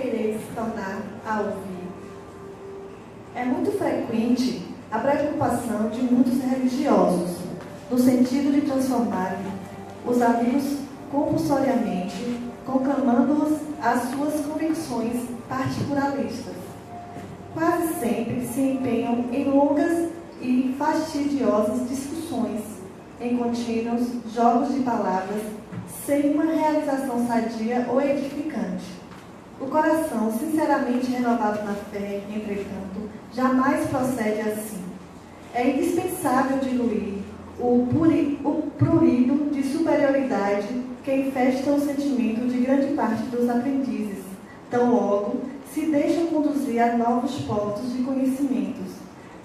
quereis tornar a ouvir. É muito frequente a preocupação de muitos religiosos, no sentido de transformarem os amigos compulsoriamente, conclamando-os às suas convicções particularistas. Quase sempre se empenham em longas e fastidiosas discussões, em contínuos jogos de palavras, sem uma realização sadia ou edificante. O coração, sinceramente renovado na fé, entretanto, jamais procede assim. É indispensável diluir o prurido de superioridade que infesta o sentimento de grande parte dos aprendizes, tão logo se deixam conduzir a novos portos de conhecimentos,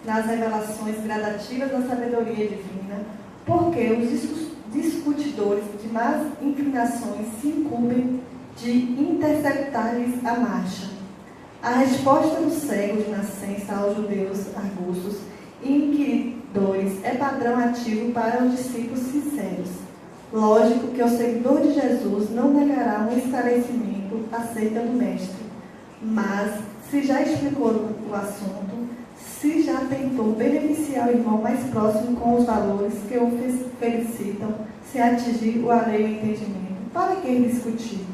nas revelações gradativas da sabedoria divina, porque os discutidores de más inclinações se incumbem de interceptar-lhes a marcha. A resposta do cego de nascença aos judeus argustos e inquiridores é padrão ativo para os discípulos sinceros. Lógico que o seguidor de Jesus não negará um esclarecimento acerca do Mestre, mas, se já explicou o assunto, se já tentou beneficiar o irmão mais próximo com os valores que o felicitam, se atingir o alheio entendimento, para que discutir?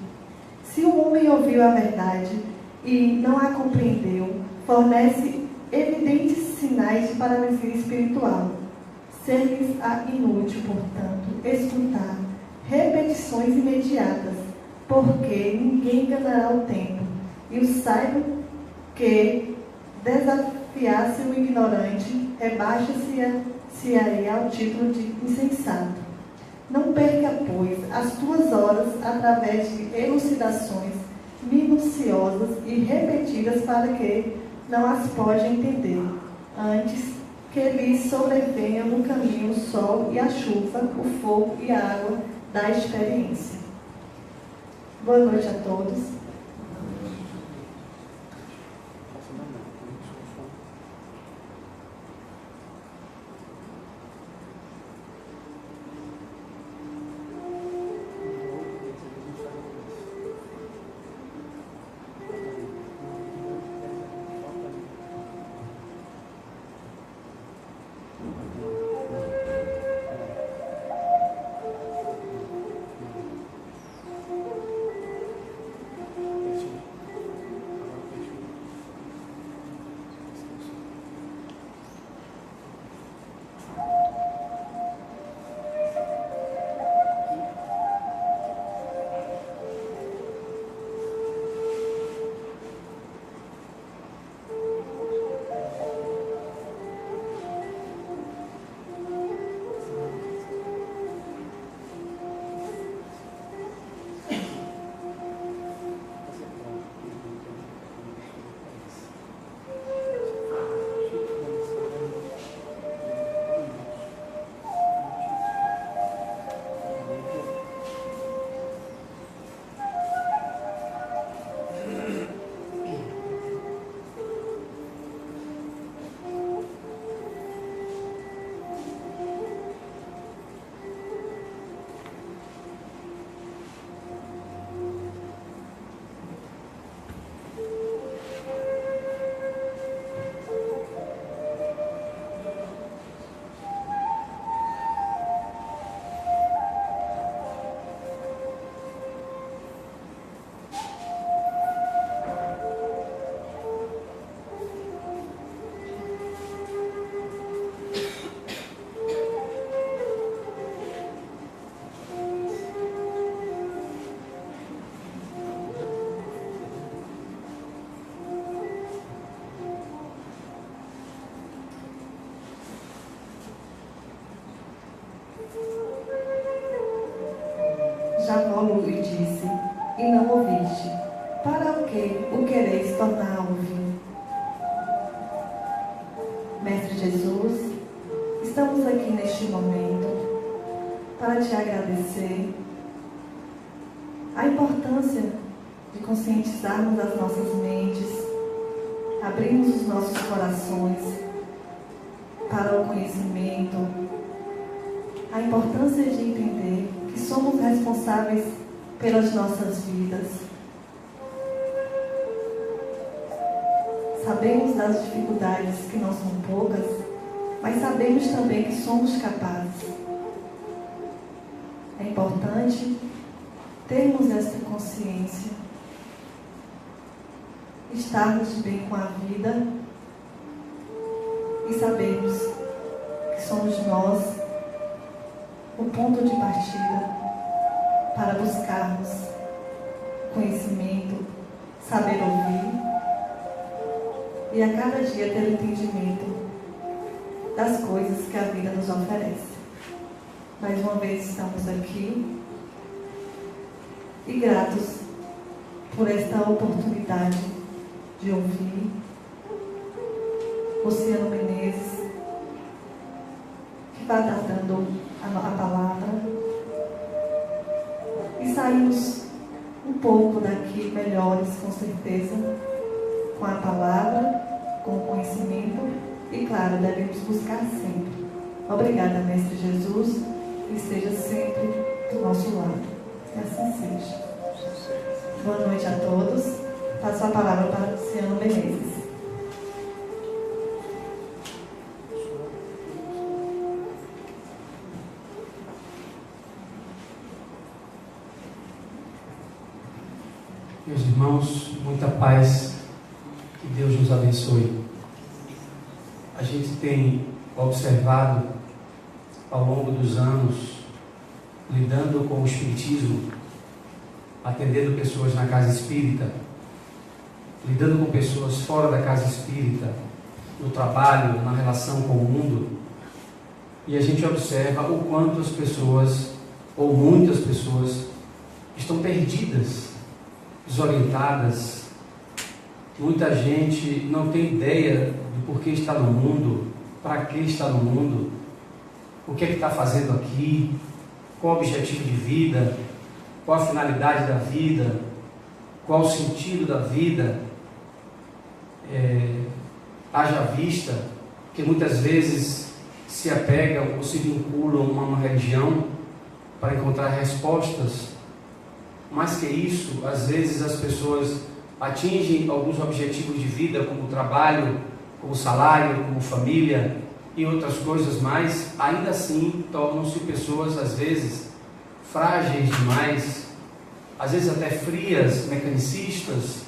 Se o homem ouviu a verdade e não a compreendeu, fornece evidentes sinais de paralisia espiritual. Ser-lhes-á inútil, portanto, escutar repetições imediatas, porque ninguém ganhará o tempo, e o saiba que desafiasse o ignorante, rebaixa-se-á ao título de insensato. Não perca, pois, as tuas horas através de elucidações minuciosas e repetidas para que não as pode entender, antes que lhe sobrevenham no caminho o sol e a chuva, o fogo e a água da experiência. Boa noite a todos. Jacó lhe disse, e não ouviste. Para o que o quereis tornar a ouvir? Mestre Jesus, estamos aqui neste momento para te agradecer a importância de conscientizarmos as nossas mentes, abrirmos os nossos corações para o conhecimento, a importância de entender que somos responsáveis pelas nossas vidas. Sabemos das dificuldades que não são poucas, mas sabemos também que somos capazes. É importante termos esta consciência, estarmos de bem com a vida e sabermos que somos nós o ponto de partida para buscarmos conhecimento, saber ouvir e a cada dia ter entendimento das coisas que a vida nos oferece. Mais uma vez estamos aqui e gratos por esta oportunidade de ouvir Luciano Menezes, que vai dando a palavra, e saímos um pouco daqui melhores, com certeza, com a palavra, com o conhecimento, e claro, devemos buscar sempre. Obrigada, Mestre Jesus, e esteja sempre do nosso lado. Que assim seja. Boa noite a todos. Passo a palavra para Luciano Menezes. Meus irmãos, muita paz, que Deus nos abençoe. A gente tem observado ao longo dos anos, lidando com o espiritismo, atendendo pessoas na casa espírita, lidando com pessoas fora da casa espírita, no trabalho, na relação com o mundo, e a gente observa o quanto as pessoas, ou muitas pessoas, estão perdidas, desorientadas. Muita gente não tem ideia do porquê está no mundo, para que está no mundo, o que é que está fazendo aqui, qual o objetivo de vida, qual a finalidade da vida, qual o sentido da vida. Haja vista que muitas vezes se apegam ou se vinculam a uma religião para encontrar respostas. Mais que isso, às vezes as pessoas atingem alguns objetivos de vida, como o trabalho, como salário, como família e outras coisas mais, ainda assim tornam-se pessoas às vezes frágeis demais, às vezes até frias, mecanicistas,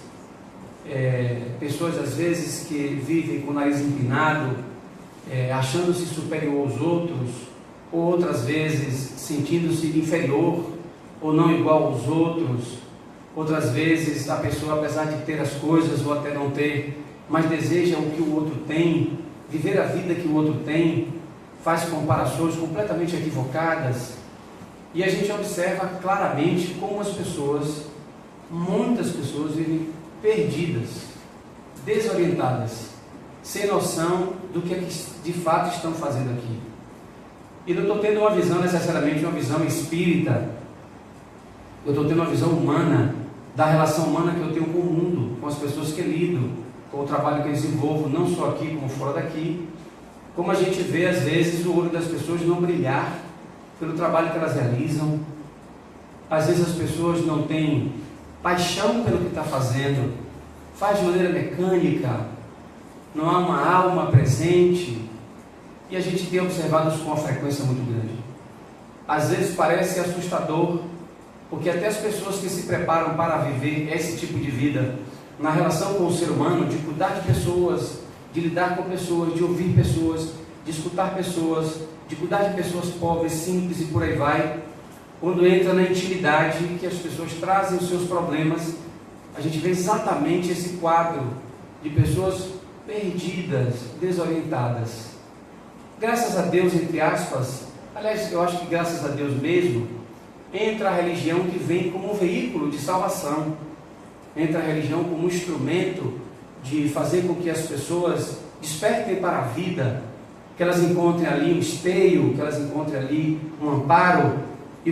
pessoas às vezes que vivem com o nariz empinado, achando-se superior aos outros, ou outras vezes sentindo-se inferior ou não igual aos outros. Outras vezes a pessoa, apesar de ter as coisas ou até não ter, mas deseja o que o outro tem, viver a vida que o outro tem, faz comparações completamente equivocadas, e a gente observa claramente como as pessoas, muitas pessoas, vivem perdidas, desorientadas, sem noção do que de fato estão fazendo aqui. E não estou tendo uma visão necessariamente uma visão espírita, eu estou tendo uma visão humana, da relação humana que eu tenho com o mundo, com as pessoas que lido, com o trabalho que eu desenvolvo, não só aqui como fora daqui. Como a gente vê às vezes o olho das pessoas não brilhar pelo trabalho que elas realizam. Às vezes as pessoas não têm paixão pelo que está fazendo, faz de maneira mecânica, não há uma alma presente, e a gente tem observado isso com uma frequência muito grande. Às vezes parece assustador, porque até as pessoas que se preparam para viver esse tipo de vida, na relação com o ser humano, de cuidar de pessoas, de lidar com pessoas, de ouvir pessoas, de escutar pessoas, de cuidar de pessoas pobres, simples e por aí vai, quando entra na intimidade que as pessoas trazem os seus problemas, a gente vê exatamente esse quadro de pessoas perdidas, desorientadas. Graças a Deus, entre aspas, aliás, eu acho que graças a Deus mesmo, entra a religião que vem como um veículo de salvação, entra a religião como um instrumento de fazer com que as pessoas despertem para a vida, que elas encontrem ali um esteio, que elas encontrem ali um amparo e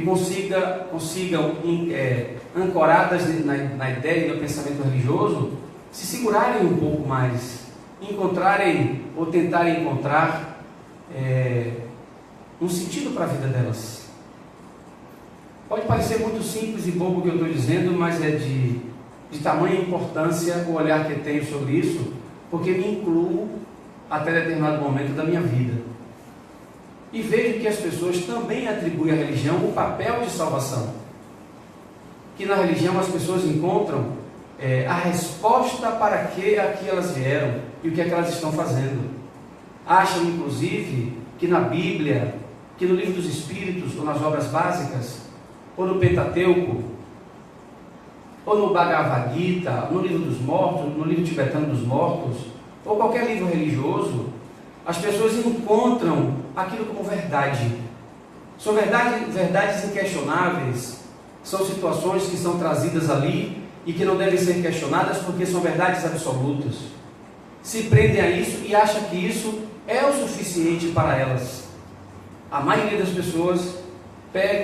consigam ancoradas na ideia e no pensamento religioso, se segurarem um pouco mais, encontrarem ou tentarem encontrar um sentido para a vida delas. Pode parecer muito simples e pouco o que eu estou dizendo, mas é de tamanha importância o olhar que eu tenho sobre isso, porque me incluo até determinado momento da minha vida. E vejo que as pessoas também atribuem à religião o papel de salvação. Que na religião as pessoas encontram a resposta para que aqui elas vieram e o que é que elas estão fazendo. Acham, inclusive, que na Bíblia, que no Livro dos Espíritos, ou nas obras básicas, ou no Pentateuco, ou no Bhagavad Gita, no Livro dos Mortos, no Livro Tibetano dos Mortos, ou qualquer livro religioso, as pessoas encontram aquilo como verdade. São verdades inquestionáveis, são situações que são trazidas ali e que não devem ser questionadas porque são verdades absolutas. Se prendem a isso e acham que isso é o suficiente para elas. A maioria das pessoas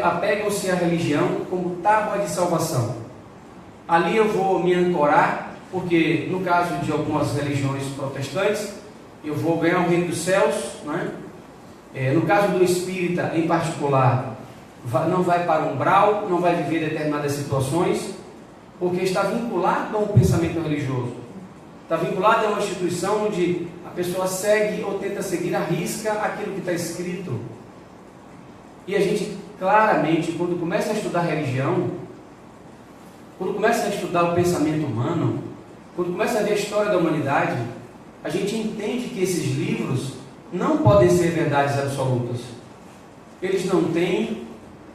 apegam-se à religião como tábua de salvação. Ali eu vou me ancorar, porque no caso de algumas religiões protestantes, eu vou ganhar o reino dos céus, né? No caso do espírita em particular, não vai para o umbral, não vai viver determinadas situações, porque está vinculado a um pensamento religioso, está vinculado a uma instituição onde a pessoa segue ou tenta seguir à risca aquilo que está escrito. E a gente claramente, quando começa a estudar religião, quando começa a estudar o pensamento humano, quando começa a ver a história da humanidade, a gente entende que esses livros não podem ser verdades absolutas. Eles não têm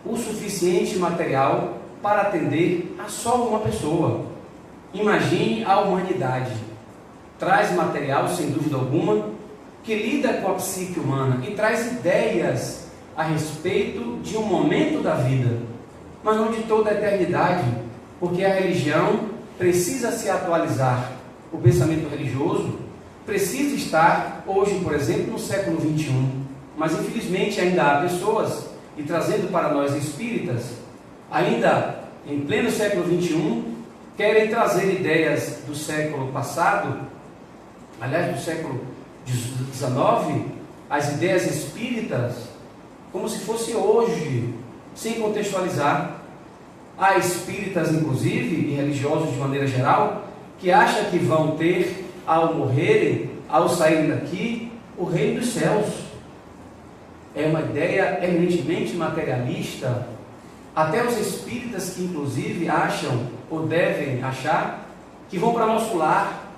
o suficiente material para atender a só uma pessoa. Imagine a humanidade. Traz material, sem dúvida alguma, que lida com a psique humana e traz ideias a respeito de um momento da vida, mas não de toda a eternidade, porque a religião precisa se atualizar. O pensamento religioso precisa estar hoje, por exemplo, no século XXI, mas infelizmente ainda há pessoas, e trazendo para nós espíritas, ainda em pleno século XXI, querem trazer ideias do século passado, aliás do século XIX, as ideias espíritas, como se fosse hoje, sem contextualizar. Há espíritas, inclusive, e religiosos de maneira geral, que acham que vão ter, ao morrerem, ao saírem daqui, o reino dos céus. É uma ideia eminentemente materialista. Até os espíritas que, inclusive, acham, ou devem achar, que vão para nosso lar,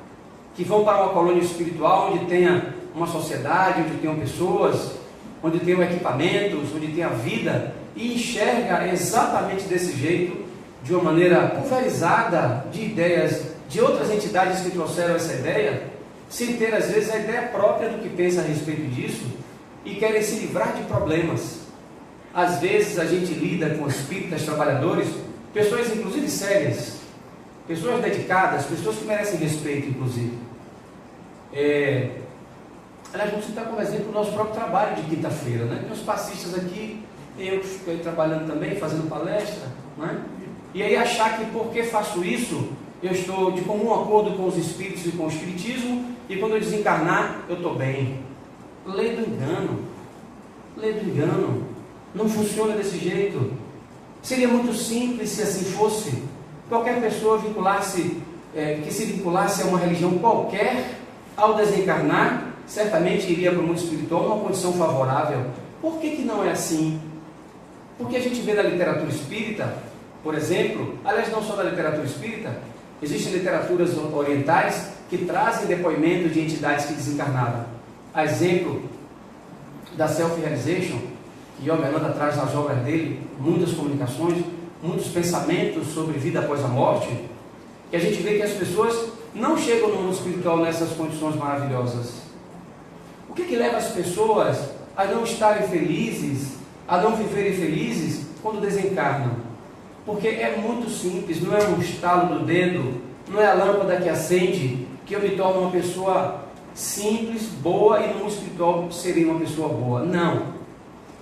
que vão para uma colônia espiritual, onde tenha uma sociedade, onde tenham pessoas, onde tenham equipamentos, onde tenha vida, e enxerga exatamente desse jeito, de uma maneira pulverizada de ideias de outras entidades que trouxeram essa ideia, sem ter às vezes a ideia própria do que pensa a respeito disso, e querem se livrar de problemas. Às vezes a gente lida com espíritas trabalhadores, pessoas inclusive sérias, pessoas dedicadas, pessoas que merecem respeito inclusive. Aliás, vamos citar como exemplo o nosso próprio trabalho de quinta-feira, né? Tem uns passistas aqui, eu que fico aí trabalhando também, fazendo palestra, né? E aí achar que porque faço isso, eu estou de comum acordo com os espíritos e com o espiritismo, e quando eu desencarnar, eu estou bem. Lei do engano, não funciona desse jeito. Seria muito simples se assim fosse. Qualquer pessoa que se vinculasse a uma religião qualquer, ao desencarnar, certamente iria para o mundo espiritual numa condição favorável. Por que não é assim? Porque a gente vê na literatura espírita, por exemplo, aliás, não só da literatura espírita, existem literaturas orientais que trazem depoimento de entidades que desencarnaram. A exemplo da Self-Realization, que Yogananda traz nas obras dele, muitas comunicações, muitos pensamentos sobre vida após a morte, que a gente vê que as pessoas não chegam no mundo espiritual nessas condições maravilhosas. O que leva as pessoas a não estarem felizes, a não viverem felizes quando desencarnam? Porque é muito simples, não é um estalo do dedo, não é a lâmpada que acende, que eu me torno uma pessoa simples, boa, e no mundo espiritual serei uma pessoa boa. Não.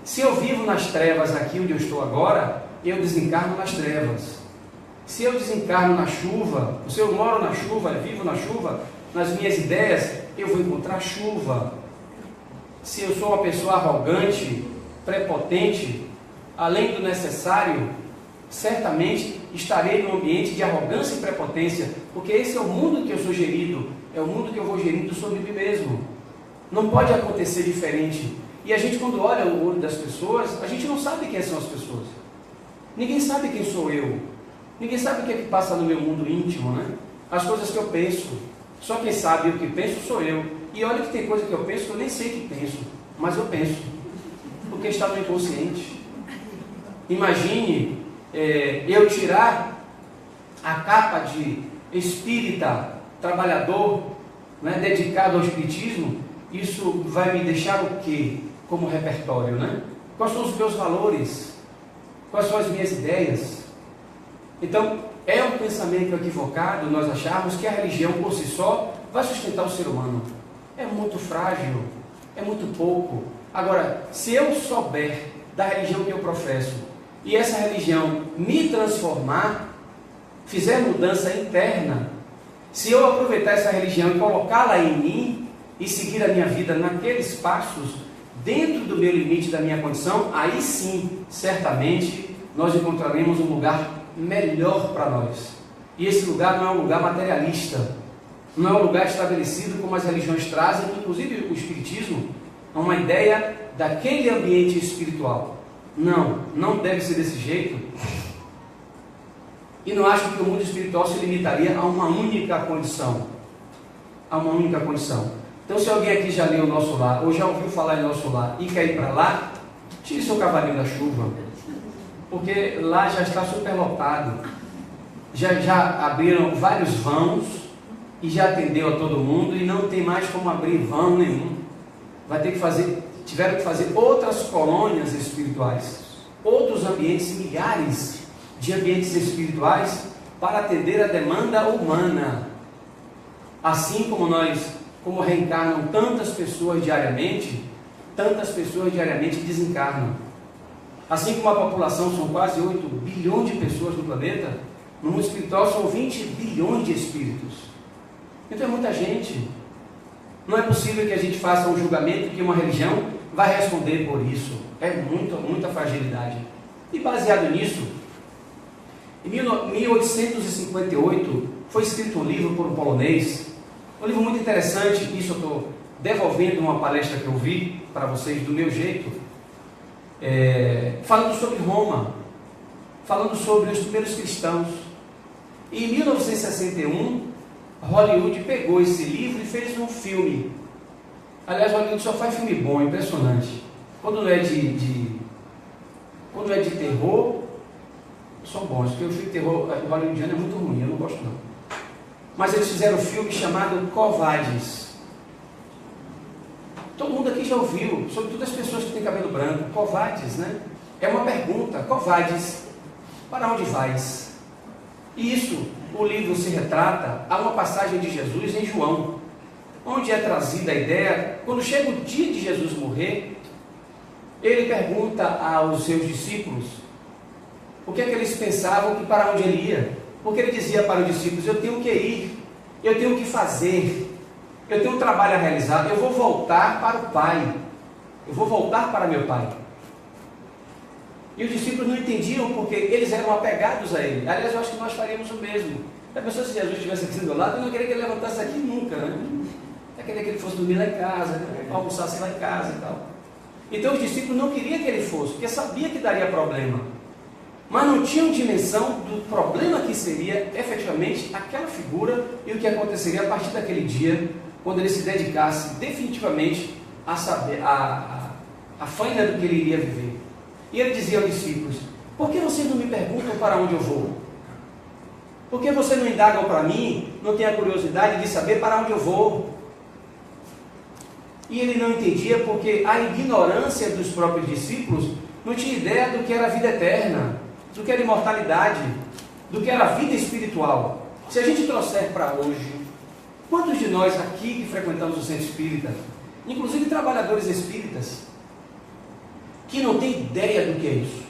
Se eu vivo nas trevas aqui onde eu estou agora, eu desencarno nas trevas. Se eu desencarno na chuva, se eu moro na chuva, vivo na chuva, nas minhas ideias, eu vou encontrar chuva. Se eu sou uma pessoa arrogante, prepotente, além do necessário, certamente estarei num ambiente de arrogância e prepotência, porque esse é o mundo que eu sou gerido, é o mundo que eu vou gerindo sobre mim mesmo. Não pode acontecer diferente. E a gente, quando olha o olho das pessoas, a gente não sabe quem são as pessoas. Ninguém sabe quem sou eu. Ninguém sabe o que é que passa no meu mundo íntimo, né? As coisas que eu penso. Só quem sabe o que penso sou eu. E olha que tem coisa que eu penso que eu nem sei que penso, mas eu penso, porque está no inconsciente. Imagine eu tirar a capa de espírita, trabalhador, né, dedicado ao espiritismo. Isso vai me deixar o quê como repertório, né? Quais são os meus valores? Quais são as minhas ideias? Então, é um pensamento equivocado nós acharmos que a religião por si só vai sustentar o ser humano. É muito frágil, é muito pouco. Agora, se eu souber da religião que eu professo e essa religião me transformar, fizer mudança interna, se eu aproveitar essa religião e colocá-la em mim e seguir a minha vida naqueles passos, dentro do meu limite, da minha condição, aí sim, certamente, nós encontraremos um lugar melhor para nós. E esse lugar não é um lugar materialista, não é um lugar estabelecido como as religiões trazem, inclusive o espiritismo, é uma ideia daquele ambiente espiritual. Não, não deve ser desse jeito. E não acho que o mundo espiritual se limitaria a uma única condição. A uma única condição. Então, se alguém aqui já leu o Nosso Lar, ou já ouviu falar em Nosso Lar e quer ir para lá, tire seu cavalinho da chuva, porque lá já está superlotado. Já abriram vários vãos e já atendeu a todo mundo e não tem mais como abrir vão nenhum. Tiveram que fazer outras colônias espirituais, outros ambientes, milhares de ambientes espirituais para atender a demanda humana. Assim como reencarnam tantas pessoas diariamente desencarnam. Assim como a população são quase 8 bilhões de pessoas no planeta, no mundo espiritual são 20 bilhões de espíritos. Então é muita gente. Não é possível que a gente faça um julgamento que uma religião vai responder por isso. É muita fragilidade. E baseado nisso, em 1858 foi escrito um livro por um polonês, um livro muito interessante. Isso eu estou devolvendo uma palestra que eu vi para vocês do meu jeito, falando sobre Roma, falando sobre os primeiros cristãos. E em 1961 Hollywood pegou esse livro e fez um filme. Aliás, Hollywood só faz filme bom, impressionante. Quando não é de terror, são bons, porque o filme de terror hollywoodiano é muito ruim, eu não gosto não. Mas eles fizeram um filme chamado Covardes. Todo mundo aqui já ouviu, sobretudo as pessoas que têm cabelo branco. Covardes, né? É uma pergunta. Covardes, para onde vais? E isso, o livro se retrata. Há uma passagem de Jesus em João, onde é trazida a ideia, quando chega o dia de Jesus morrer, ele pergunta aos seus discípulos o que é que eles pensavam que para onde ele ia. Porque ele dizia para os discípulos: eu tenho que ir, eu tenho que fazer, eu tenho um trabalho a realizar, eu vou voltar para o Pai, eu vou voltar para meu Pai. E os discípulos não entendiam, porque eles eram apegados a ele. Aliás, eu acho que nós faríamos o mesmo. A pessoa, se Jesus estivesse aqui do meu lado, eu não queria que ele levantasse aqui nunca, né? Eu queria que ele fosse dormir lá em casa, almoçasse lá em casa e tal. Então os discípulos não queriam que ele fosse, porque sabia que daria problema, mas não tinham dimensão do problema que seria efetivamente aquela figura e o que aconteceria a partir daquele dia, quando ele se dedicasse definitivamente a saber a faina do que ele iria viver. E ele dizia aos discípulos: por que vocês não me perguntam para onde eu vou? Por que vocês não indagam para mim, não têm a curiosidade de saber para onde eu vou? E ele não entendia porque a ignorância dos próprios discípulos não tinha ideia do que era a vida eterna, do que era a imortalidade, do que era a vida espiritual. Se a gente trouxer para hoje, quantos de nós aqui que frequentamos o centro espírita, inclusive trabalhadores espíritas, que não tem ideia do que é isso?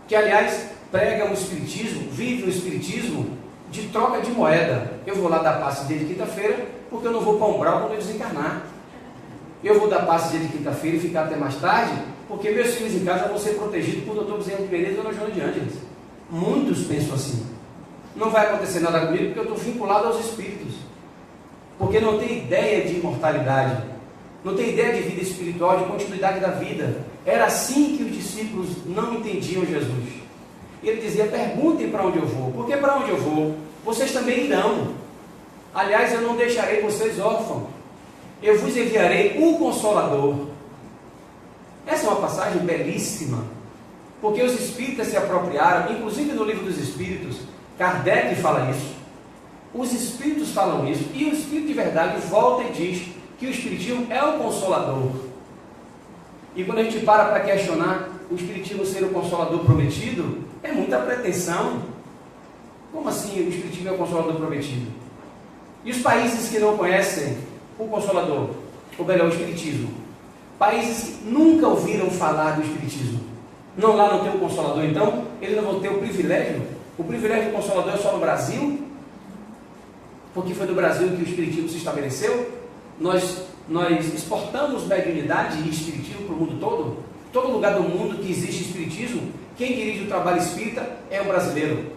Que, aliás, pregam o espiritismo, vivem o espiritismo de troca de moeda. Eu vou lá dar passe dia de quinta-feira, porque eu não vou para um umbral quando eu desencarnar. Eu vou dar passe dia de quinta-feira e ficar até mais tarde, porque meus filhos em casa vão ser protegidos por Dr. Bezerra de Menezes e Dona Joana de Ângeles. Muitos pensam assim. Não vai acontecer nada comigo porque eu estou vinculado aos espíritos. Porque não tem ideia de imortalidade. Não tem ideia de vida espiritual, de continuidade da vida. Era assim que os discípulos não entendiam Jesus. E ele dizia, perguntem para onde eu vou. Porque para onde eu vou, vocês também irão. Aliás, eu não deixarei vocês órfãos. Eu vos enviarei um Consolador. Essa é uma passagem belíssima. Porque os espíritas se apropriaram, inclusive no livro dos Espíritos, Kardec fala isso. Os espíritos falam isso. E o Espírito de verdade volta e diz que o Espiritismo é o Consolador. E quando a gente para questionar o Espiritismo ser o Consolador prometido, é muita pretensão. Como assim o Espiritismo é o Consolador prometido? E os países que não conhecem o Consolador, ou melhor, o Espiritismo? Países que nunca ouviram falar do Espiritismo. Não, lá não tem o Consolador, então eles não vão ter o privilégio. O privilégio do Consolador é só no Brasil? Porque foi no Brasil que o Espiritismo se estabeleceu? Nós exportamos mediunidade e espiritismo para o mundo todo? Todo lugar do mundo que existe espiritismo, quem dirige o trabalho espírita é um brasileiro.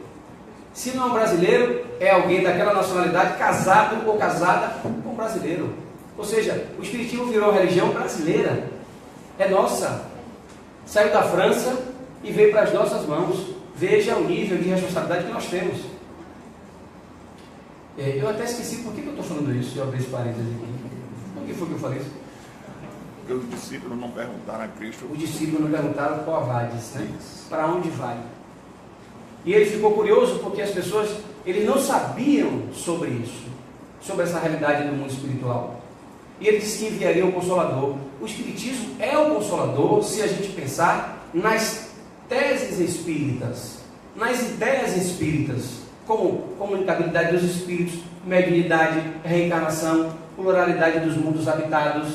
Se não é um brasileiro, é alguém daquela nacionalidade casado ou casada com um brasileiro. Ou seja, o espiritismo virou religião brasileira. É nossa. Saiu da França e veio para as nossas mãos. Veja o nível de responsabilidade que nós temos. Eu até esqueci por que eu estou falando isso. Eu abri esse parênteses aqui. Por que foi que eu falei isso? Porque os discípulos não perguntaram a Cristo. Os discípulos não perguntaram qual vades, né? Para onde vai? E ele ficou curioso porque as pessoas, eles não sabiam sobre isso, sobre essa realidade do mundo espiritual. E ele disse que enviaria o Consolador. O Espiritismo é o Consolador se a gente pensar nas teses espíritas, nas ideias espíritas, como comunicabilidade dos espíritos, mediunidade, reencarnação, pluralidade dos mundos habitados,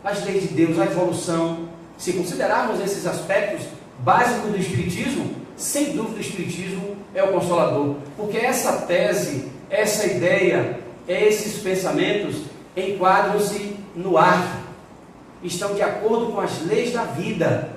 as leis de Deus, a evolução. Se considerarmos esses aspectos básicos do Espiritismo, sem dúvida o Espiritismo é o Consolador, porque essa tese, essa ideia, esses pensamentos enquadram-se no ar, estão de acordo com as leis da vida.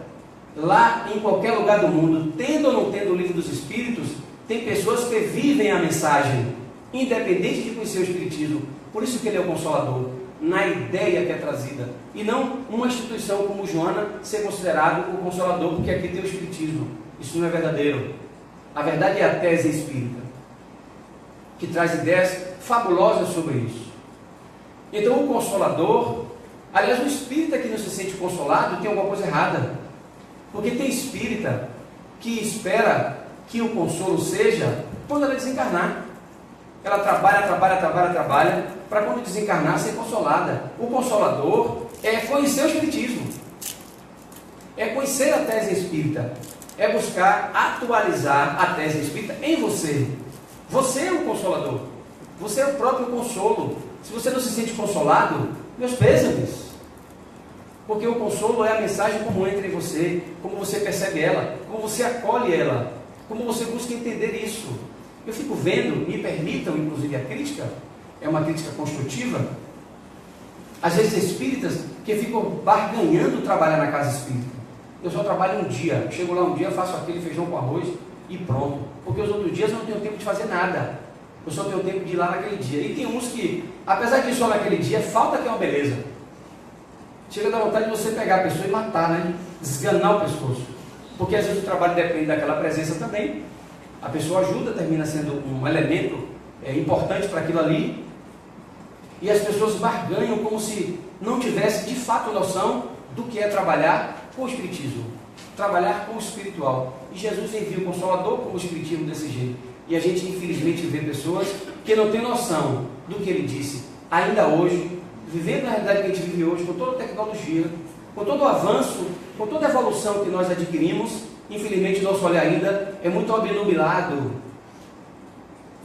Lá em qualquer lugar do mundo, tendo ou não tendo o livro dos Espíritos, tem pessoas que vivem a mensagem, independente de conhecer o Espiritismo. Por isso que ele é o Consolador, na ideia que é trazida, e não uma instituição como Joana ser considerado o Consolador, porque aqui tem o Espiritismo. Isso não é verdadeiro. A verdade é a tese espírita, que traz ideias fabulosas sobre isso. Então o Consolador, aliás, o espírita que não se sente consolado tem alguma coisa errada, porque tem espírita que espera que o consolo seja quando ela desencarnar. Ela trabalha, para quando desencarnar ser consolada. O Consolador é conhecer o Espiritismo, é conhecer a tese espírita, é buscar atualizar a tese espírita em você. Você é o Consolador, você é o próprio consolo. Se você não se sente consolado, meus pêsames, porque o consolo é a mensagem como entra em você, como você percebe ela, como você acolhe ela, como você busca entender isso. Eu fico vendo, me permitam inclusive a crítica, é uma crítica construtiva, às vezes espíritas que ficam barganhando trabalhar na casa espírita. Eu só trabalho um dia, chego lá um dia, faço aquele feijão com arroz e pronto, porque os outros dias eu não tenho tempo de fazer nada, eu só tenho tempo de ir lá naquele dia. E tem uns que, apesar de ir só naquele dia, falta que é uma beleza. Chega a dar vontade de você pegar a pessoa e matar, né? Desganar o pescoço, porque às vezes o trabalho depende daquela presença também. A pessoa ajuda, termina sendo um elemento importante para aquilo ali, e as pessoas barganham como se não tivesse de fato noção do que é trabalhar com o Espiritismo, trabalhar com o espiritual. E Jesus envia o Consolador como o Espiritismo desse jeito. E a gente infelizmente vê pessoas que não têm noção do que ele disse. Ainda hoje, vivendo a realidade que a gente vive hoje, com toda a tecnologia, com todo o avanço, com toda a evolução que nós adquirimos, infelizmente nosso olhar ainda é muito obnubilado,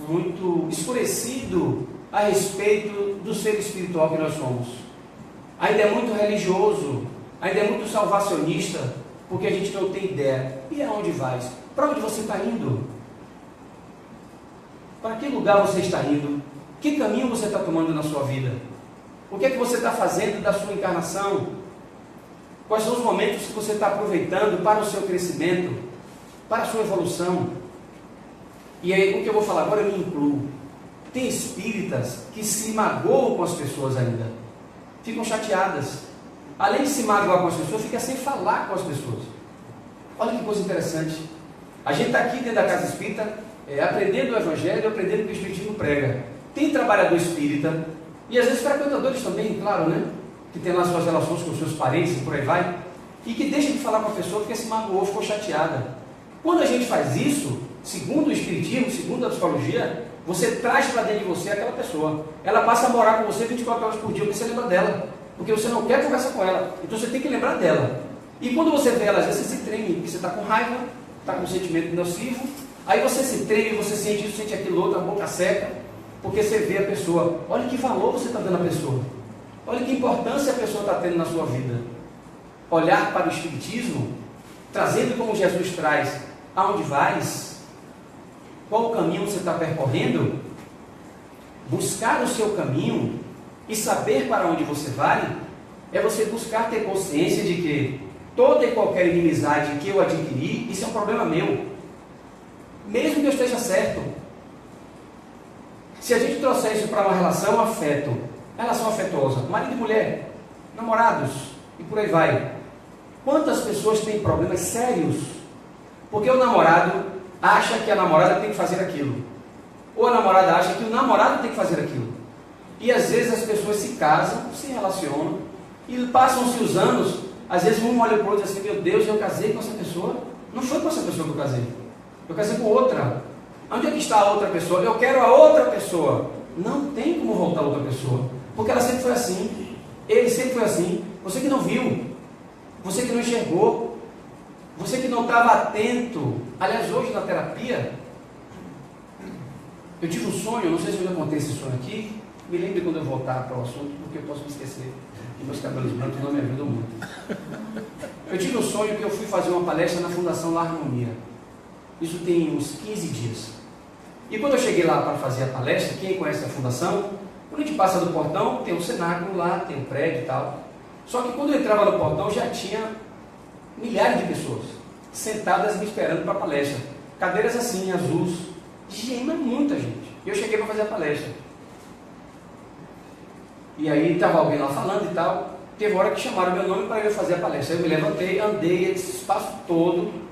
muito escurecido a respeito do ser espiritual que nós somos. Ainda é muito religioso, ainda é muito salvacionista, porque a gente não tem ideia. E aonde vais? Para onde você está indo? Para que lugar você está indo? Que caminho você está tomando na sua vida? O que é que você está fazendo da sua encarnação? Quais são os momentos que você está aproveitando para o seu crescimento, para a sua evolução? E aí, o que eu vou falar agora, eu me incluo. Tem espíritas que se magoam com as pessoas ainda, ficam chateadas. Além de se magoar com as pessoas, fica sem falar com as pessoas. Olha que coisa interessante. A gente está aqui dentro da casa espírita, aprendendo o Evangelho, aprendendo o que o Espiritismo prega. Tem trabalhador espírita, e às vezes frequentadores também, claro, né? Que tem lá suas relações com seus parentes e por aí vai, e que deixa de falar com a pessoa porque se magoou, ficou chateada. Quando a gente faz isso, segundo o Espiritismo, segundo a psicologia, você traz para dentro de você aquela pessoa. Ela passa a morar com você 24 horas por dia, porque você lembra dela. Porque você não quer conversar com ela. Então você tem que lembrar dela. E quando você vê ela, às vezes você se treme, porque você está com raiva, está com um sentimento nocivo. Aí você se treme, você sente isso, sente aquilo outro, a boca seca. Porque você vê a pessoa. Olha que valor você está dando à pessoa. Olha que importância a pessoa está tendo na sua vida. Olhar para o Espiritismo, trazendo como Jesus traz, aonde vais, qual o caminho você está percorrendo, buscar o seu caminho e saber para onde você vai, é você buscar ter consciência de que toda e qualquer inimizade que eu adquiri, isso é um problema meu, mesmo que eu esteja certo. Se a gente trouxer isso para uma relação afetuosa, marido e mulher, namorados, e por aí vai, quantas pessoas têm problemas sérios, porque o namorado acha que a namorada tem que fazer aquilo, ou a namorada acha que o namorado tem que fazer aquilo, e às vezes as pessoas se casam, se relacionam, e passam-se os anos, às vezes um olha para o outro e diz assim, meu Deus, eu casei com essa pessoa, não foi com essa pessoa que eu casei com outra. Onde é que está a outra pessoa? Eu quero a outra pessoa. Não tem como voltar a outra pessoa, porque ela sempre foi assim, ele sempre foi assim. Você que não viu, você que não enxergou, você que não estava atento. Aliás, hoje na terapia, eu tive um sonho, não sei se eu já contei esse sonho aqui, me lembre quando eu voltar para o assunto, porque eu posso me esquecer, e meus cabelos brancos não me ajudam muito. Eu tive um sonho que eu fui fazer uma palestra na Fundação La Harmonia, isso tem uns 15 dias, e quando eu cheguei lá para fazer a palestra, quem conhece a fundação, quando a gente passa do portão, tem um cenáculo lá, tem um prédio e tal, só que quando eu entrava no portão, já tinha milhares de pessoas sentadas me esperando para a palestra, cadeiras assim, azuis, gente, mas muita gente. E eu cheguei para fazer a palestra, e aí estava alguém lá falando e tal, teve uma hora que chamaram meu nome para eu fazer a palestra, eu me levantei, andei esse espaço todo,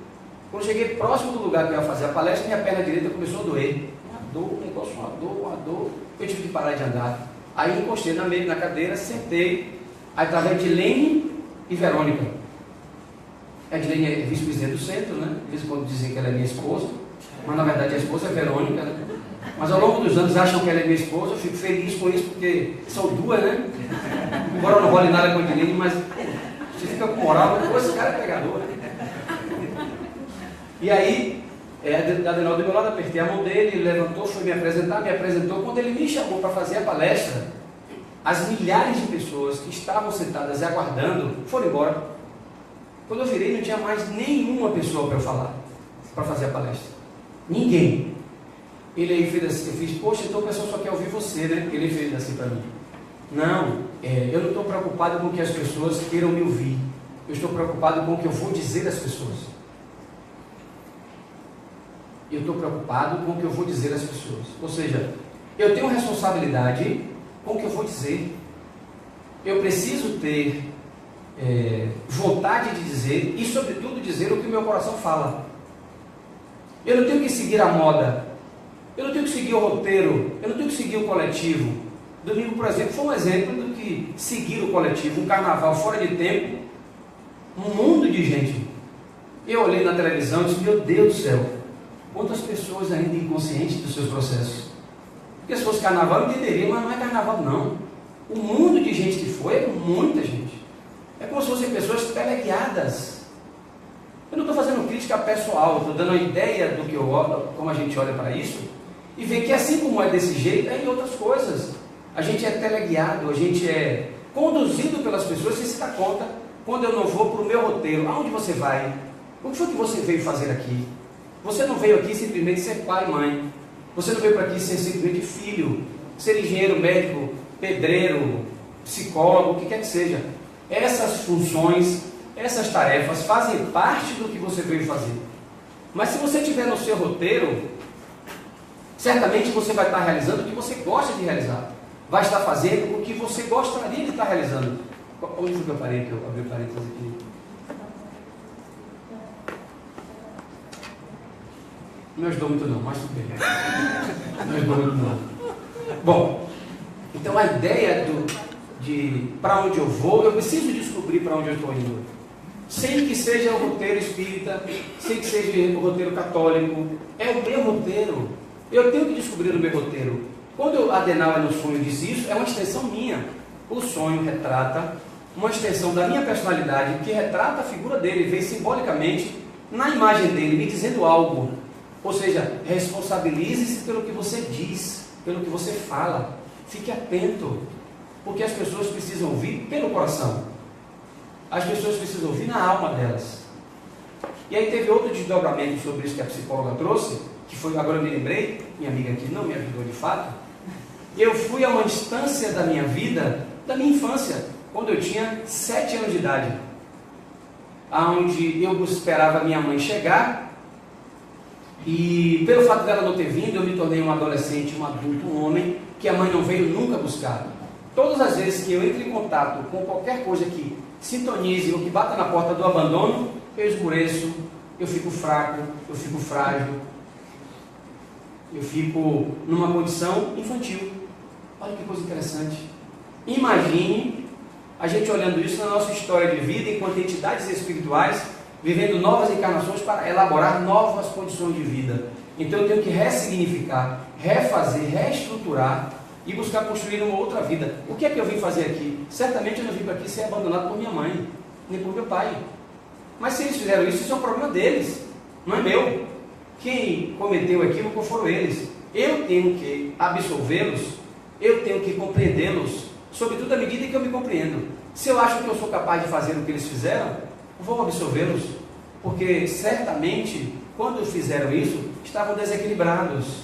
quando cheguei próximo do lugar que eu ia fazer a palestra, minha perna direita começou a doer, uma dor, eu tive que parar de andar, aí encostei na cadeira, sentei, aí estava a Edilene e Verônica. A Edilene é vice-presidente do centro, né? De vez em quando dizem que ela é minha esposa, mas na verdade a esposa é Verônica, né? Mas ao longo dos anos acham que ela é minha esposa, eu fico feliz com isso, porque são duas, né? Embora eu não role nada com a Edilene, mas você fica com moral, esse cara é pegador, né? E aí, Adenal do meu lado, apertei a mão dele, ele levantou, foi me apresentou. Quando ele me chamou para fazer a palestra, as milhares de pessoas que estavam sentadas e aguardando foram embora. Quando eu virei, não tinha mais nenhuma pessoa para eu falar, para fazer a palestra. Ninguém. Ele aí fez assim, eu fiz, poxa, então o pessoal só quer ouvir você, né? Ele fez assim para mim. Não, eu não estou preocupado com o que as pessoas queiram me ouvir. Eu estou preocupado com o que eu vou dizer às pessoas. Eu estou preocupado com o que eu vou dizer às pessoas. Ou seja, eu tenho responsabilidade com o que eu vou dizer. Eu preciso ter vontade de dizer e, sobretudo, dizer o que o meu coração fala. Eu não tenho que seguir a moda. Eu não tenho que seguir o roteiro. Eu não tenho que seguir o coletivo. Domingo, por exemplo, foi um exemplo do que seguir o coletivo. Um carnaval fora de tempo. Um mundo de gente. Eu olhei na televisão e disse, meu Deus do céu, quantas pessoas ainda inconscientes dos seus processos. Porque se fosse carnaval eu entenderia, mas não é carnaval não. O mundo de gente que foi é muita gente. É como se fossem pessoas teleguiadas. Eu não estou fazendo crítica pessoal, estou dando uma ideia do que eu olho, como a gente olha para isso, e vê que assim como é desse jeito, é em outras coisas. A gente é teleguiado, a gente é conduzido pelas pessoas sem se dar conta. Quando eu não vou para o meu roteiro, aonde você vai? O que foi que você veio fazer aqui? Você não veio aqui simplesmente ser pai e mãe. Você não veio para aqui ser simplesmente filho, ser engenheiro, médico, pedreiro, psicólogo, o que quer que seja. Essas funções, essas tarefas fazem parte do que você veio fazer. Mas se você tiver no seu roteiro, Certamente você vai estar realizando o que você gosta de realizar. Vai estar fazendo o que você gostaria de estar realizando. Onde foi que eu parei? Que eu abri o parênteses aqui. Não ajudou muito não, mas tudo bem. Não ajudou muito não. Bom, então a ideia de para onde eu vou, eu preciso descobrir para onde eu estou indo. Sem que seja o roteiro espírita, sem que seja o roteiro católico, é o meu roteiro. Eu tenho que descobrir o meu roteiro. Quando Adenauer no sonho diz isso, é uma extensão minha. O sonho retrata uma extensão da minha personalidade, que retrata a figura dele, vem simbolicamente na imagem dele, me dizendo algo. Ou seja, responsabilize-se pelo que você diz, pelo que você fala. Fique atento, porque as pessoas precisam ouvir pelo coração. As pessoas precisam ouvir na alma delas. E aí teve outro desdobramento sobre isso que a psicóloga trouxe, que foi, agora eu me lembrei, minha amiga aqui não me ajudou de fato. Eu fui a uma instância da minha vida, da minha infância, quando eu tinha 7 anos de idade, onde eu esperava minha mãe chegar, e pelo fato dela não ter vindo, eu me tornei um adolescente, um adulto, um homem, que a mãe não veio nunca buscar. Todas as vezes que eu entro em contato com qualquer coisa que sintonize ou que bata na porta do abandono, eu esmoreço, eu fico fraco, eu fico frágil, eu fico numa condição infantil. Olha que coisa interessante. Imagine a gente olhando isso na nossa história de vida enquanto entidades espirituais, vivendo novas encarnações para elaborar novas condições de vida. Então eu tenho que ressignificar, refazer, reestruturar e buscar construir uma outra vida. O que é que eu vim fazer aqui? Certamente eu não vim para aqui ser abandonado por minha mãe, nem por meu pai. Mas se eles fizeram isso, isso é um problema deles, não é meu. Quem cometeu aquilo foram eles. Eu tenho que absolvê-los, eu tenho que compreendê-los, sobretudo à medida que eu me compreendo. Se eu acho que eu sou capaz de fazer o que eles fizeram, vou absolvê-los, porque certamente, quando fizeram isso, estavam desequilibrados,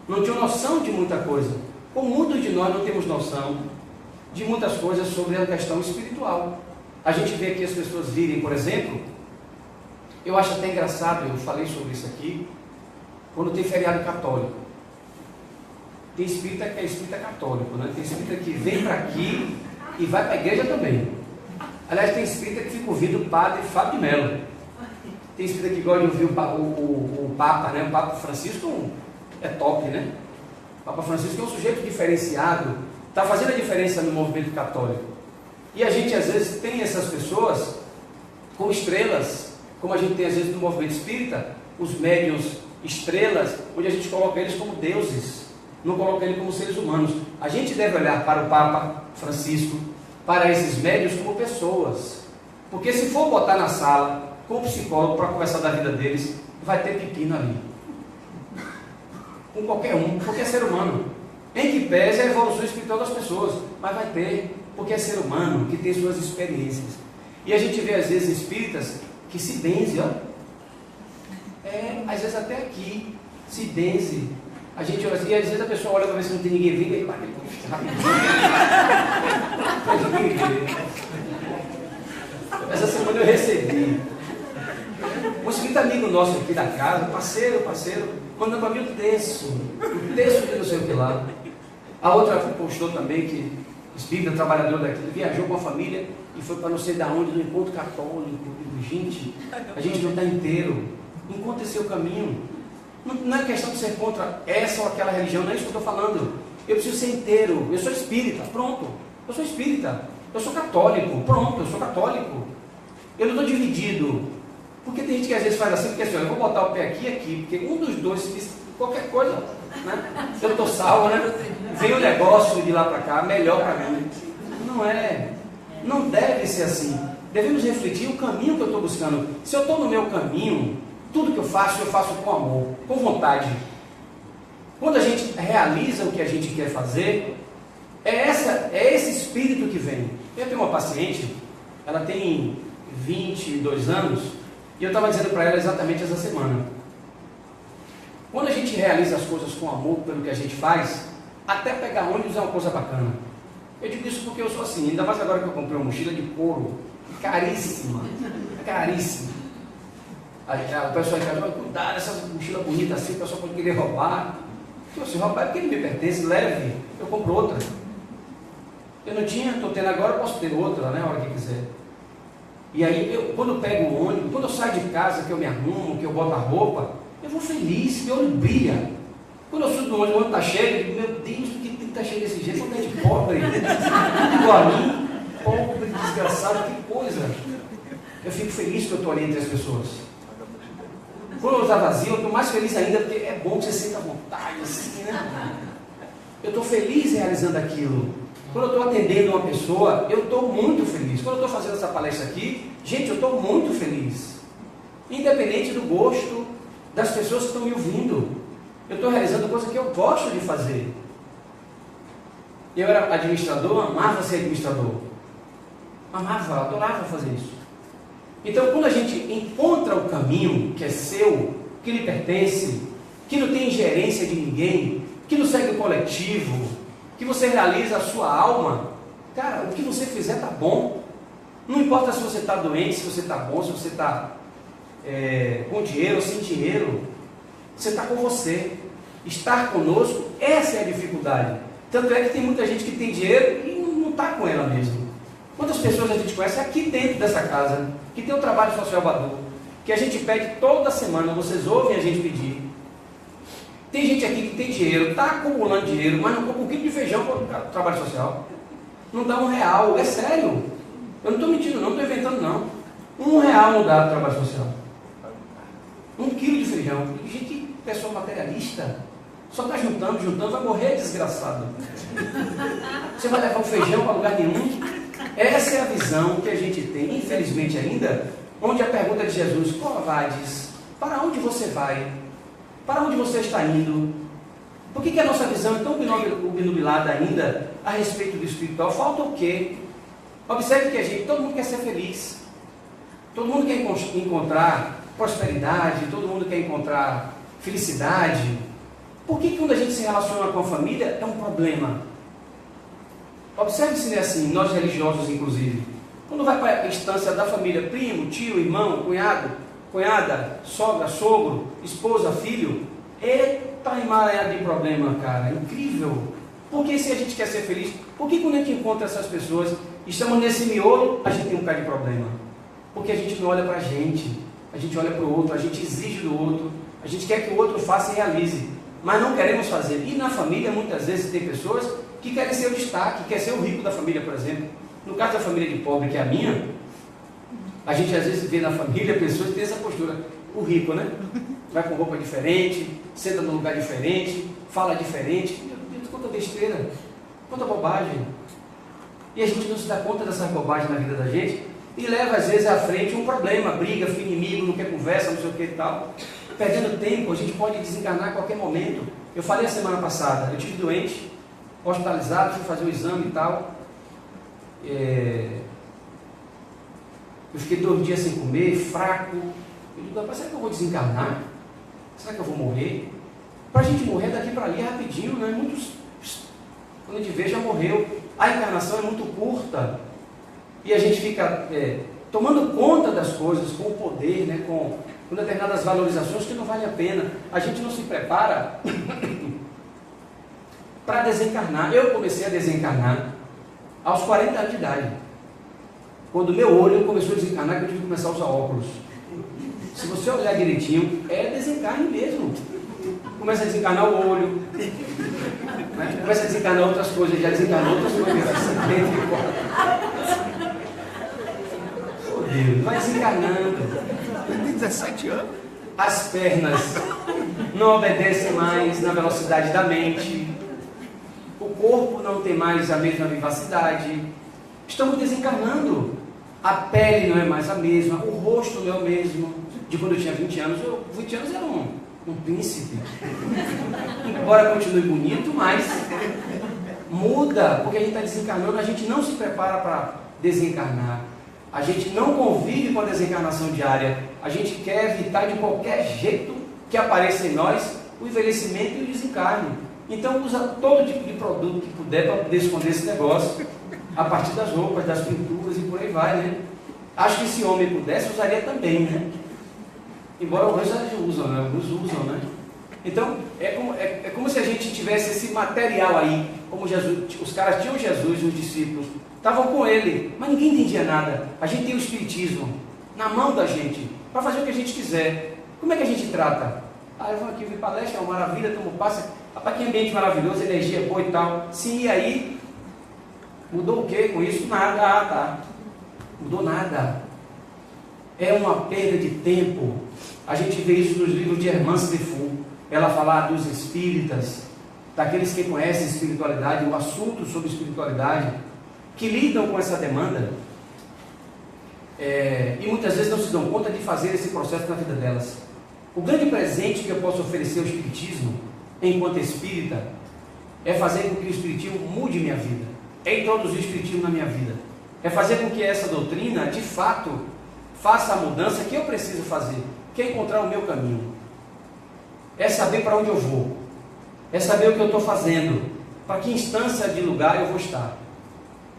não tinham noção de muita coisa. Como muitos de nós não temos noção de muitas coisas sobre a questão espiritual. A gente vê aqui as pessoas virem, por exemplo, eu acho até engraçado, eu falei sobre isso aqui, quando tem feriado católico. Tem espírita que é espírita católico, né? Tem espírita que vem para aqui e vai para a igreja também. Aliás, tem espírita que fica ouvindo o padre Fábio de Mello. Tem espírita que gosta de ouvir o Papa, né? O Papa Francisco é top, né? O Papa Francisco é um sujeito diferenciado, está fazendo a diferença no movimento católico. E a gente às vezes tem essas pessoas como estrelas, como a gente tem às vezes no movimento espírita, os médiuns estrelas, onde a gente coloca eles como deuses, não coloca eles como seres humanos. A gente deve olhar para o Papa Francisco, para esses médiuns como pessoas, porque se for botar na sala com o psicólogo para conversar da vida deles, vai ter pepino ali, com qualquer um, porque é ser humano, em que pese a evolução espiritual das pessoas, mas vai ter, porque é ser humano, que tem suas experiências. E a gente vê às vezes espíritas que se benze, ó, às vezes até aqui, se benze. A gente olha assim, às vezes a pessoa olha para ver se não tem ninguém vindo e para essa semana eu recebi um espírito amigo nosso aqui da casa, parceiro, mandando para mim o texto de não sei o que lá. A outra postou também que o espírito trabalhador daqui viajou com a família e foi para não sei de onde, no encontro católico. Gente, a gente não está inteiro. Encontre seu caminho. Não é questão de ser contra essa ou aquela religião, não é isso que eu estou falando. Eu preciso ser inteiro. Eu sou espírita, pronto. Eu sou espírita. Eu sou católico, pronto. Eu sou católico. Eu não estou dividido. Porque tem gente que às vezes faz assim, porque assim, eu vou botar o pé aqui, porque um dos dois, qualquer coisa, né? Eu estou salvo, né? Vem o negócio de lá para cá, melhor para mim. Não é. Não deve ser assim. Devemos refletir o caminho que eu estou buscando. Se eu estou no meu caminho, tudo que eu faço com amor, com vontade. Quando a gente realiza o que a gente quer fazer, é esse espírito que vem. Eu tenho uma paciente, ela tem 22 anos, e eu estava dizendo para ela exatamente essa semana. Quando a gente realiza as coisas com amor pelo que a gente faz, até pegar ônibus é uma coisa bacana. Eu digo isso porque eu sou assim, ainda mais agora que eu comprei uma mochila de couro, caríssima, caríssima. O pessoal em casa vai cuidar dessa mochila bonita assim, o pessoal pode querer roubar. Eu disse, rapaz, porque ele me pertence, leve, eu compro outra. Eu não tinha, estou tendo agora, eu posso ter outra, né, a hora que quiser. E aí, quando eu pego o ônibus, quando eu saio de casa, que eu me arrumo, que eu boto a roupa, eu vou feliz, meu olho brilha. Quando eu subo do ônibus, o ônibus está cheio, eu digo, meu Deus, por que está cheio desse jeito? Quando é de pobre, igual a mim, pobre, desgraçado, que coisa. Eu fico feliz que eu estou ali entre as pessoas. Quando eu estou vazio, eu estou mais feliz ainda, porque é bom que você sinta vontade, assim, né? Eu estou feliz realizando aquilo. Quando eu estou atendendo uma pessoa, eu estou muito feliz. Quando eu estou fazendo essa palestra aqui, gente, eu estou muito feliz. Independente do gosto das pessoas que estão me ouvindo. Eu estou realizando coisa que eu gosto de fazer. Eu era administrador, amava ser administrador. Amava, adorava fazer isso. Então, quando a gente encontra o caminho que é seu, que lhe pertence, que não tem ingerência de ninguém, que não segue o coletivo, que você realiza a sua alma, cara, o que você fizer está bom. Não importa se você está doente, se você está bom, se você está com dinheiro ou sem dinheiro, você está com você. Estar conosco, essa é a dificuldade. Tanto é que tem muita gente que tem dinheiro e não está com ela mesmo. Quantas pessoas a gente conhece aqui dentro dessa casa, que tem um trabalho social Badu, que a gente pede toda semana, vocês ouvem a gente pedir. Tem gente aqui que tem dinheiro, está acumulando dinheiro, mas não compra um quilo de feijão para o trabalho social. Não dá R$1, é sério. Eu não estou mentindo não, não estou inventando não. R$1 não dá para o trabalho social. 1 quilo de feijão. Gente, pessoa materialista, só está juntando, vai morrer desgraçado. Você vai levar o feijão para lugar nenhum? Essa é a visão que a gente tem, infelizmente ainda, onde a pergunta de Jesus, covardes, para onde você vai? Para onde você está indo? Por que a nossa visão é tão obnubilada ainda a respeito do espiritual? Falta o quê? Observe que todo mundo quer ser feliz. Todo mundo quer encontrar prosperidade, todo mundo quer encontrar felicidade. Por que quando a gente se relaciona com a família é um problema? Observe se não é assim, nós religiosos inclusive. Quando vai para a instância da família, primo, tio, irmão, cunhado, cunhada, sogra, sogro, esposa, filho, eita emaranhado de problema, cara, incrível. Porque se a gente quer ser feliz, por que quando a gente encontra essas pessoas, estamos nesse miolo, a gente tem um bocado de problema? Porque a gente não olha para a gente olha para o outro, a gente exige do outro, a gente quer que o outro faça e realize, mas não queremos fazer. E na família, muitas vezes, tem pessoas que querem ser o destaque, quer ser o rico da família, por exemplo. No caso da família de pobre, que é a minha, a gente às vezes vê na família pessoas que têm essa postura. O rico, né? Vai com roupa diferente, senta num lugar diferente, fala diferente. Meu Deus, quanta besteira, quanta bobagem. E a gente não se dá conta dessas bobagens na vida da gente e leva às vezes à frente um problema, briga, fica inimigo, não quer conversa, não sei o que e tal. Perdendo tempo, a gente pode desencarnar a qualquer momento. Eu falei a semana passada, eu estive doente, hospitalizado, fui fazer um exame e tal. Eu fiquei 2 dias sem comer, fraco. Eu digo, rapaz, será que eu vou desencarnar? Será que eu vou morrer? Para a gente morrer daqui para ali é rapidinho, né? Quando a gente vê, já morreu. A encarnação é muito curta. E a gente fica tomando conta das coisas com o poder, né? com determinadas valorizações que não vale a pena. A gente não se prepara para desencarnar. Eu comecei a desencarnar aos 40 anos de idade. Quando meu olho começou a desencarnar, que eu tive que começar a usar óculos. Se você olhar direitinho, é desencarne mesmo. Começa a desencarnar o olho, né? Começa a desencarnar outras coisas, já desencarnou outras coisas. Oh Deus, vai desencarnando. Ele tem 17 anos. As pernas não obedecem mais na velocidade da mente. O corpo não tem mais a mesma vivacidade. Estamos desencarnando. A pele não é mais a mesma, o rosto não é o mesmo. De quando eu tinha 20 anos, 20 anos era um príncipe. Embora continue bonito, mas muda, porque a gente está desencarnando, a gente não se prepara para desencarnar. A gente não convive com a desencarnação diária. A gente quer evitar de qualquer jeito que apareça em nós o envelhecimento e o desencarne. Então usa todo tipo de produto que puder para poder esconder esse negócio. A partir das roupas, das pinturas e por aí vai, né? Acho que se homem pudesse, usaria também, né? Embora alguns já usam, né? Alguns usam, né? Então, é como se a gente gente tivesse esse material aí, como Jesus, os caras tinham Jesus, os discípulos, estavam com ele, mas ninguém entendia nada. A gente tem o Espiritismo na mão da gente, para fazer o que a gente quiser. Como é que a gente trata? Eu vou aqui, vi palestra, é uma maravilha, tomo passe, rapaz, que ambiente maravilhoso, energia boa e tal. Sim, e aí, mudou o que com isso? Nada, mudou nada. É uma perda de tempo. A gente vê isso nos livros de Hermance Defoe. Ela fala dos espíritas, daqueles que conhecem espiritualidade, o assunto sobre espiritualidade, que lidam com essa demanda, e muitas vezes não se dão conta de fazer esse processo na vida delas. O grande presente que eu posso oferecer ao Espiritismo, enquanto espírita, é fazer com que o Espiritismo mude minha vida, é introduzir o Espiritismo na minha vida, é fazer com que essa doutrina, de fato, faça a mudança que eu preciso fazer, que é encontrar o meu caminho, é saber para onde eu vou, é saber o que eu estou fazendo, para que instância de lugar eu vou estar.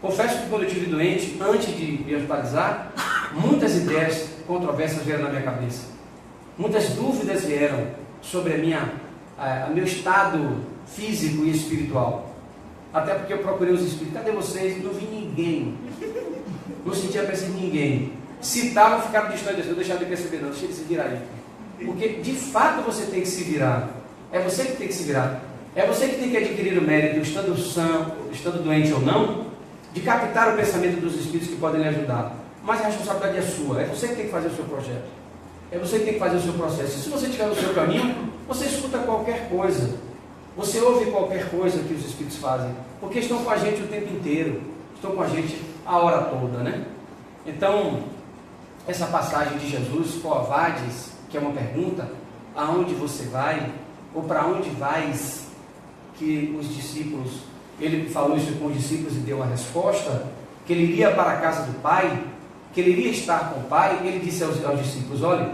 Confesso que quando eu estive doente, antes de me hospitalizar, muitas ideias controversas vieram na minha cabeça, muitas dúvidas vieram sobre meu estado físico e espiritual, até porque eu procurei os espíritos, cadê vocês? Não vi ninguém, não senti a presença de ninguém. Se estavam, ficaram distantes, não deixaram de perceber, não, deixa de se virar aí. Porque de fato você tem que se virar. É você que tem que se virar. É você que tem que adquirir o mérito, estando sã, estando doente ou não, de captar o pensamento dos espíritos que podem lhe ajudar. Mas a responsabilidade é sua. É você que tem que fazer o seu projeto. É você que tem que fazer o seu processo. E se você estiver no seu caminho, você escuta qualquer coisa. Você ouve qualquer coisa que os espíritos fazem. Porque estão com a gente o tempo inteiro. Estão com a gente a hora toda, né? Então, essa passagem de Jesus, Quo vadis, que é uma pergunta, aonde você vai, ou para onde vais, que os discípulos, ele falou isso com os discípulos e deu a resposta, que ele iria para a casa do Pai, que ele iria estar com o Pai. Ele disse aos discípulos, olha,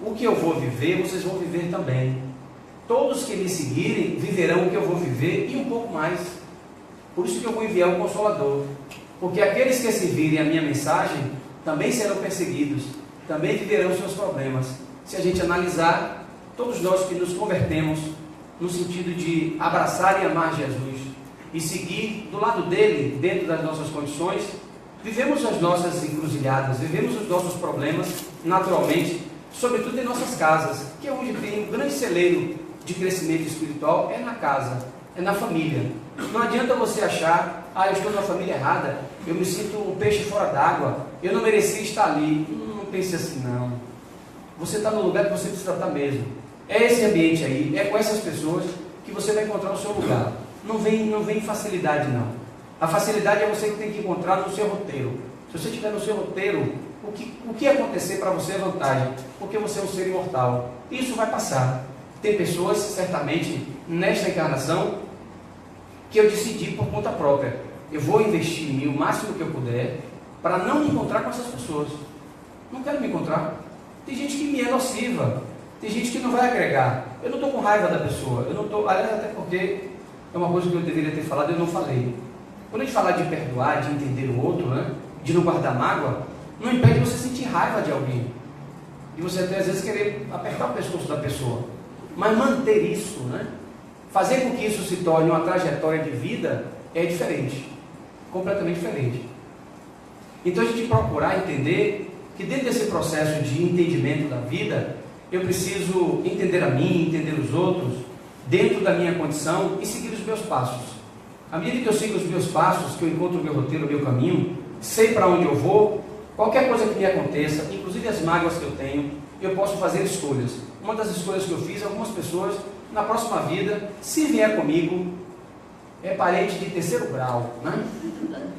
o que eu vou viver, vocês vão viver também. Todos que me seguirem, viverão o que eu vou viver e um pouco mais. Por isso que eu vou enviar o Consolador, porque aqueles que seguirem a minha mensagem, também serão perseguidos, também viverão seus problemas. Se a gente analisar, todos nós que nos convertemos no sentido de abraçar e amar Jesus e seguir do lado dele, dentro das nossas condições, vivemos as nossas encruzilhadas, vivemos os nossos problemas naturalmente, sobretudo em nossas casas, que é onde tem um grande celeiro de crescimento espiritual, é na casa, é na família. Não adianta você achar, eu estou numa família errada, eu me sinto um peixe fora d'água, eu não merecia estar ali. Não pense assim, não. Você está no lugar que você precisa estar mesmo. É esse ambiente aí, é com essas pessoas que você vai encontrar o seu lugar. Não vem facilidade, não. A facilidade é você que tem que encontrar no seu roteiro. Se você estiver no seu roteiro, o que acontecer para você é vantagem, porque você é um ser imortal. Isso vai passar. Tem pessoas, certamente, nesta encarnação, que eu decidi por conta própria. Eu vou investir em mim o máximo que eu puder, para não me encontrar com essas pessoas. Não quero me encontrar. Tem gente que me é nociva, tem gente que não vai agregar. Eu não estou com raiva da pessoa, eu não estou, aliás, até porque é uma coisa que eu deveria ter falado e eu não falei. Quando a gente fala de perdoar, de entender o outro, né, de não guardar mágoa, não impede você sentir raiva de alguém. E você até às vezes querer apertar o pescoço da pessoa. Mas manter isso, né, fazer com que isso se torne uma trajetória de vida é diferente. Completamente diferente. Então a gente procurar entender que dentro desse processo de entendimento da vida, eu preciso entender a mim, entender os outros, dentro da minha condição e seguir os meus passos. À medida que eu sigo os meus passos, que eu encontro o meu roteiro, o meu caminho, sei para onde eu vou, qualquer coisa que me aconteça, inclusive as mágoas que eu tenho, eu posso fazer escolhas. Uma das escolhas que eu fiz, algumas pessoas, na próxima vida, se vier comigo, é parente de terceiro grau, né?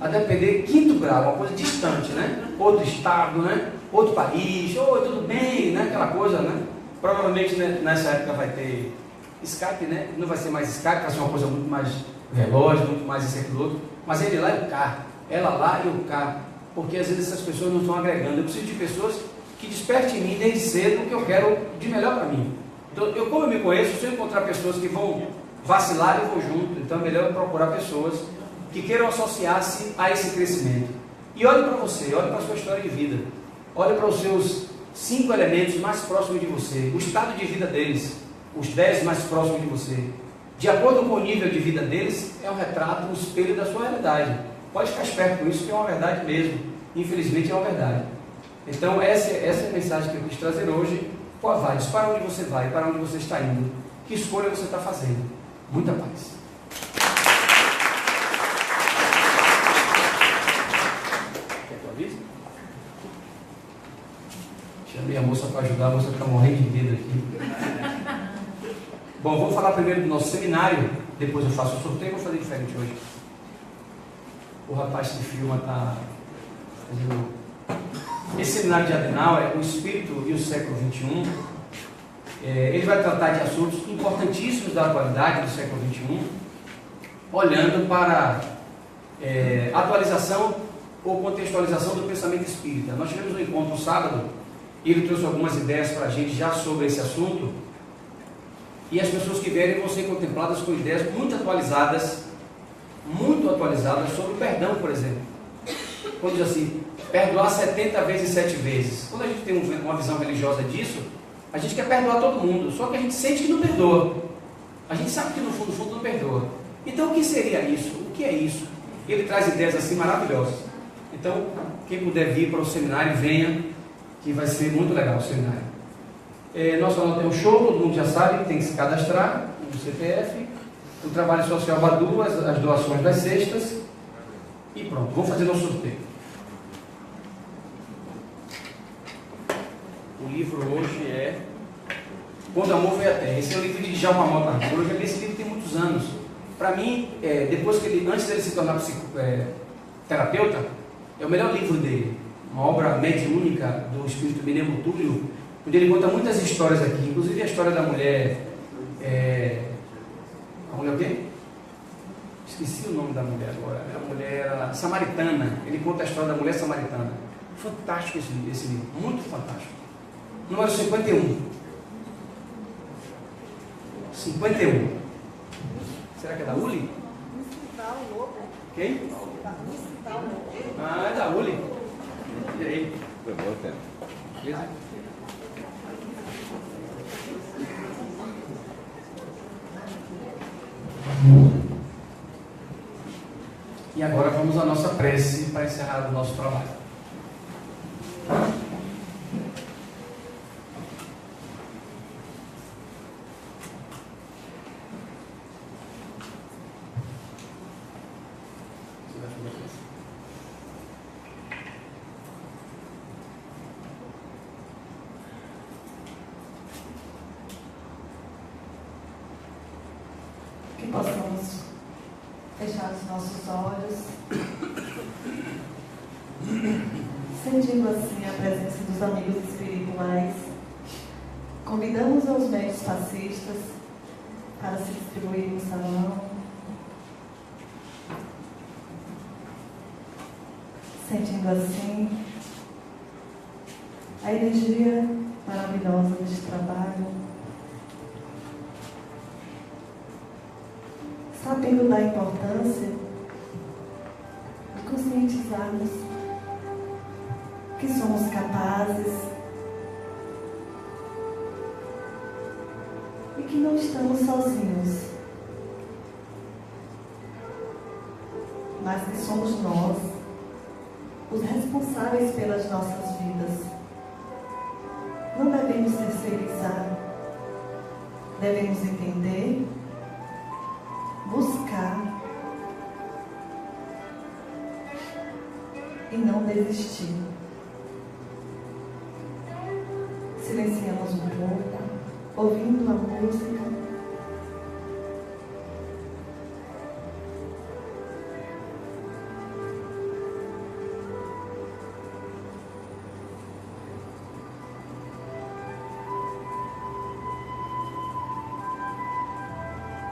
A depender, quinto grau, uma coisa distante, né? Outro estado, né? Outro país, tudo bem, né? Aquela coisa, né? Provavelmente, né, nessa época vai ter Skype, né? Não vai ser mais Skype, vai ser uma coisa muito mais veloz, muito mais isso e aquilo outro, mas ele lá e o cá, ela lá e o cá, porque às vezes essas pessoas não estão agregando. Eu preciso de pessoas que despertem em mim desde cedo o que eu quero de melhor para mim. Então, como eu me conheço, se eu encontrar pessoas que vão vacilar, eu vou junto. Então é melhor eu procurar pessoas que queiram associar-se a esse crescimento. E olhe para você, olhe para a sua história de vida, olhe para os seus 5 elementos mais próximos de você, o estado de vida deles, os 10 mais próximos de você. de acordo com o nível de vida deles, é um retrato, um espelho da sua realidade. Pode ficar esperto com isso, que é uma verdade mesmo. Infelizmente é uma verdade. Então essa é a mensagem que eu quis trazer hoje. Covardes, para onde você vai, para onde você está indo, que escolha você está fazendo. Muita paz. Quer que eu avise? Chamei a moça para ajudar, a moça está morrendo de medo aqui. Bom, vou falar primeiro do nosso seminário, depois eu faço o sorteio, vou fazer diferente hoje. O rapaz que filma está fazendo... Esse seminário de Adenauer é o Espírito e o Século XXI. Ele vai tratar de assuntos importantíssimos da atualidade do século XXI, olhando para atualização ou contextualização do pensamento espírita. Nós tivemos um encontro no sábado, e ele trouxe algumas ideias para a gente já sobre esse assunto, e as pessoas que vierem vão ser contempladas com ideias muito atualizadas sobre o perdão, por exemplo. Quando diz assim, perdoar 70 vezes 7 vezes. Quando a gente tem uma visão religiosa disso, a gente quer perdoar todo mundo, só que a gente sente que não perdoa. A gente sabe que no fundo não perdoa. Então o que seria isso? O que é isso? Ele traz ideias assim maravilhosas. Então, quem puder vir para o seminário, venha, que vai ser muito legal o seminário. Nós vamos ter um show, todo mundo já sabe, tem que se cadastrar no CPF. O trabalho social Badu, as doações das cestas. E pronto, vou fazer nosso sorteio. O livro hoje é Quando o Amor Veio à Terra. Esse é o livro de Djalma Mota. Eu já li esse livro tem muitos anos. Para mim, antes dele se tornar terapeuta, é o melhor livro dele. Uma obra mediúnica do espírito Benemo Túlio, onde ele conta muitas histórias aqui, inclusive a história da mulher. A mulher o quê? Esqueci o nome da mulher agora. A mulher samaritana. Ele conta a história da mulher samaritana. Fantástico esse livro, muito fantástico. Número 51. 51. Será que é da Uli? Quem? Ah, é da Uli. E aí? Foi bom, cara. Beleza? E agora vamos à nossa prece para encerrar o nosso trabalho. Que possamos fechar os nossos olhos, sentindo assim a presença dos amigos espirituais. Convidamos aos médios passistas para se distribuir no salão. Sentindo assim a energia maravilhosa deste trabalho. Sabendo da importância de conscientizarmos que somos capazes e que não estamos sozinhos, mas que somos nós os responsáveis pelas nossas vidas. Não devemos terceirizar, devemos entender, buscar e não desistir. Silenciamos um pouco, ouvindo a música.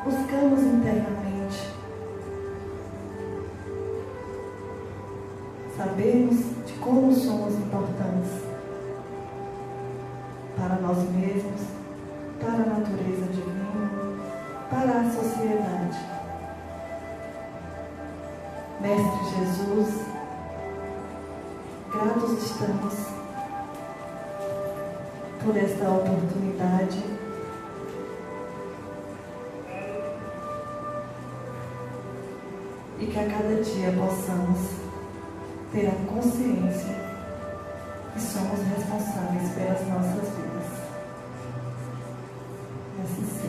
Buscamos internamente sabermos de como somos importantes para nós mesmos, para a natureza divina, para a sociedade. Mestre Jesus, gratos estamos por esta oportunidade e que a cada dia possamos ter a consciência que somos responsáveis pelas nossas vidas. E assim seja.